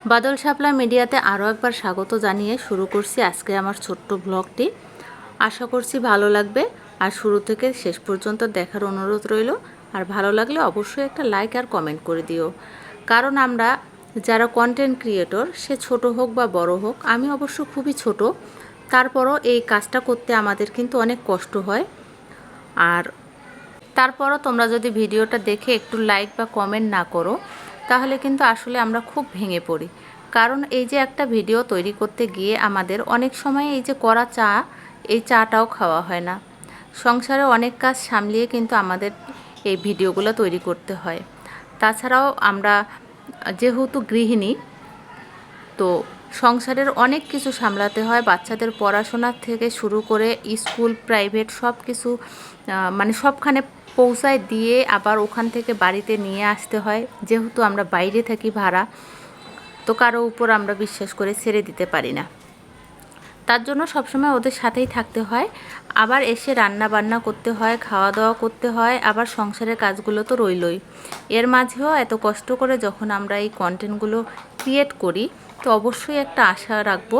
বাদল শাপলা মিডিয়াতে আরও একবার স্বাগত জানিয়ে শুরু করছি আজকে আমার ছোট্ট ব্লগটি। আশা করছি ভালো লাগবে আর শুরু থেকে শেষ পর্যন্ত দেখার অনুরোধ রইল। আর ভালো লাগলে অবশ্যই একটা লাইক আর কমেন্ট করে দিও, কারণ আমরা যারা কন্টেন্ট ক্রিয়েটর, সে ছোট হোক বা বড় হোক, আমি অবশ্য খুবই ছোট, তারপরও এই কাজটা করতে আমাদের কিন্তু অনেক কষ্ট হয়। আর তারপরও তোমরা যদি ভিডিওটা দেখে একটু লাইক বা কমেন্ট না করো, তাহলে কিন্তু আসলে আমরা খুব ভেঙে পড়ি। কারণ এই যে একটা ভিডিও তৈরি করতে গিয়ে আমাদের অনেক সময় এই যে করা চা, এই চাটাও খাওয়া হয় না। সংসারে অনেক কাজ সামলিয়ে কিন্তু আমাদের এই ভিডিওগুলো তৈরি করতে হয়। তাছাড়াও আমরা যেহেতু গৃহিণী, তো সংসারের অনেক কিছু সামলাতে হয়। বাচ্চাদের পড়াশোনার থেকে শুরু করে স্কুল, প্রাইভেট সব কিছু মানে সবখানে পৌঁছায় দিয়ে আবার ওখান থেকে বাড়িতে নিয়ে আসতে হয়। যেহেতু আমরা বাইরে থাকি ভাড়া, তো কারো উপর আমরা বিশ্বাস করে ছেড়ে দিতে পারি না। তার জন্য সবসময় ওদের সাথেই থাকতে হয়। আবার এসে রান্না বান্না করতে হয়, খাওয়া দাওয়া করতে হয়, আবার সংসারের কাজগুলো তো রইলই। এর মাঝেও এত কষ্ট করে যখন আমরা এই কন্টেন্টগুলো ক্রিয়েট করি, তো অবশ্যই একটা আশা রাখবো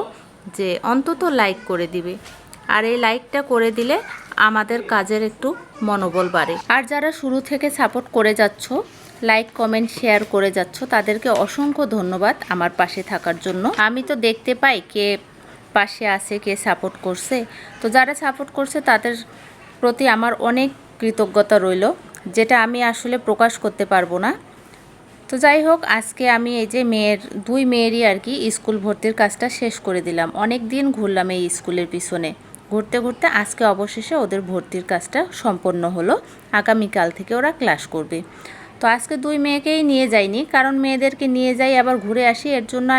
যে অন্তত লাইক করে দিবে। আর এই লাইকটা করে দিলে আমাদের কাজের একটু মনোবল বাড়ে। আর যারা শুরু থেকে সাপোর্ট করে যাচ্ছ, লাইক কমেন্ট শেয়ার করে যাচ্ছ, তাদেরকে অসংখ্য ধন্যবাদ আমার পাশে থাকার জন্য। আমি তো দেখতে পাই কে পাশে আছে, কে সাপোর্ট করছে। তো যারা সাপোর্ট করছে তাদের প্রতি আমার অনেক কৃতজ্ঞতা রইল, যেটা আমি আসলে প্রকাশ করতে পারবো না। তো যাই হোক, আজকে আমি এই যে দুই মেয়েরই আর কি স্কুল ভর্তির কাজটা শেষ করে দিলাম। অনেক দিন ঘুরলাম এই স্কুলের পিছনে, ঘুরতে ঘুরতে আজকে অবশেষে ওদের ভর্তির কাজটা সম্পন্ন হলো। আগামীকাল থেকে ওরা ক্লাস করবে। তো আজকে দুই মেয়েকেই নিয়ে যাইনি, কারণ মেয়েদেরকে নিয়ে যাই আবার ঘুরে আসি, এর জন্য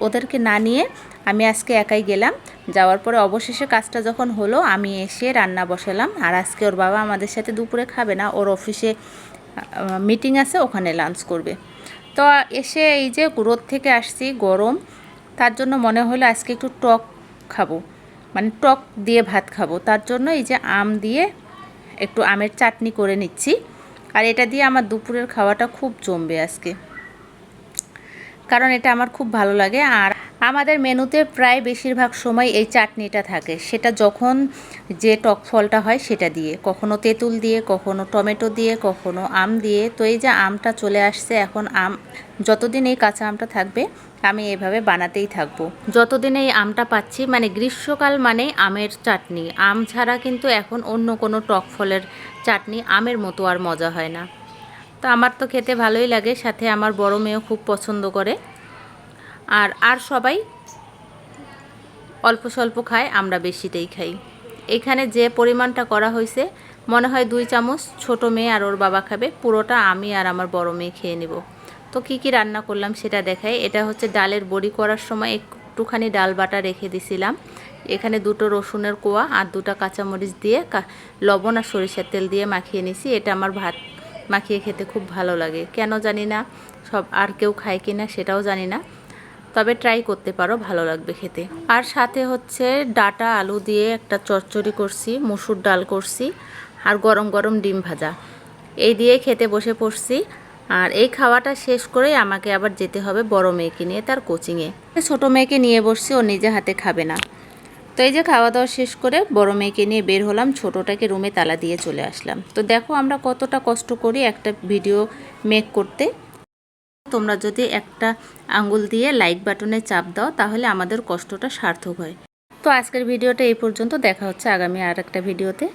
ওদেরকে না নিয়ে আমি আজকে একাই গেলাম। যাওয়ার পরে অবশেষে কাজটা যখন হলো, আমি এসে রান্না বসালাম। আর আজকে ওর বাবা আমাদের সাথে দুপুরে খাবে না, ওর অফিসে মিটিং আছে, ওখানে লাঞ্চ করবে। তো এসে এই যে রোদ থেকে আসছি, গরম, তার জন্য মনে হলো আজকে একটু টক খাবো, মানে টক দিয়ে ভাত খাবো। তার জন্য এই যে আম দিয়ে একটু আমের চাটনি করে নিচ্ছি। আর এটা দিয়ে আমার দুপুরের খাওয়াটা খুব জমবে আজকে, কারণ এটা আমার খুব ভালো লাগে। আর আমাদের মেনুতে প্রায় বেশিরভাগ সময় এই চাটনিটা থাকে, সেটা যখন যে টক ফলটা হয় সেটা দিয়ে, কখনো তেঁতুল দিয়ে, কখনো টমেটো দিয়ে, কখনো আম দিয়ে। তো এই যে আমটা চলে আসছে, এখন আম যতদিন এই কাঁচা আমটা থাকবে আমি এভাবে বানাতেই থাকবো, যতদিন এই আমটা পাচ্ছি। মানে গ্রীষ্মকাল মানে আমের চাটনি, আম ছাড়া কিন্তু এখন অন্য কোনো টক ফলের চাটনি আমের মতো আর মজা হয় না। তো আমার তো খেতে ভালোই লাগে, সাথে আমার বড় মেয়েও খুব পছন্দ করে। আর সবাই অল্প স্বল্প খায়, আমরা বেশিটাই খাই। এখানে যে পরিমাণটা করা হয়েছে, মনে হয় 2 চামচ ছোট মেয়ে আর ওর বাবা খাবে, পুরোটা আমি আর আমার বড় মেয়ে খেয়ে নেব। তো কি কি রান্না করলাম সেটা দেখাই। এটা হচ্ছে ডালের বড়ি করার সময় একটুখানি ডাল বাটা রেখে দিছিলাম। এখানে 2টো রসুনের কোয়া আর 2টা কাঁচামরিচ দিয়ে লবণ আর সরিষার তেল দিয়ে মাখিয়ে নিছি। এটা আমার ভাত মাখিয়ে খেতে খুব ভালো লাগে, কেন জানি না, সব আর কেউ খায় কি না সেটাও জানি না, তবে ট্রাই করতে পারো, ভালো লাগবে খেতে। আর সাথে হচ্ছে ডাটা আলু দিয়ে একটা চচ্চড়ি করছি, মসুর ডাল করছি, আর গরম গরম ডিম ভাজা, এই দিয়ে খেতে বসে পড়ছি। আর এই খাওয়াটা শেষ করেই আমাকে আবার যেতে হবে বড় মেয়েকে নিয়ে তার কোচিংয়ে। ছোট মেয়েকে নিয়ে বসছি, ও নিজে হাতে খাবে না। তো এই যে খাওয়া দাওয়া শেষ করে বড় মেয়েকে নিয়ে বের হলাম, ছোটোটাকে রুমে তালা দিয়ে চলে আসলাম। তো দেখো আমরা কতটা কষ্ট করি একটা ভিডিও মেক করতে। তোমরা যদি একটা আঙ্গুল দিয়ে লাইক বাটনে চাপ দাও, তাহলে আমাদের কষ্টটা সার্থক হয়। তো আজকের ভিডিওটা এই পর্যন্ত, দেখা হচ্ছে আগামী আর একটা ভিডিওতে।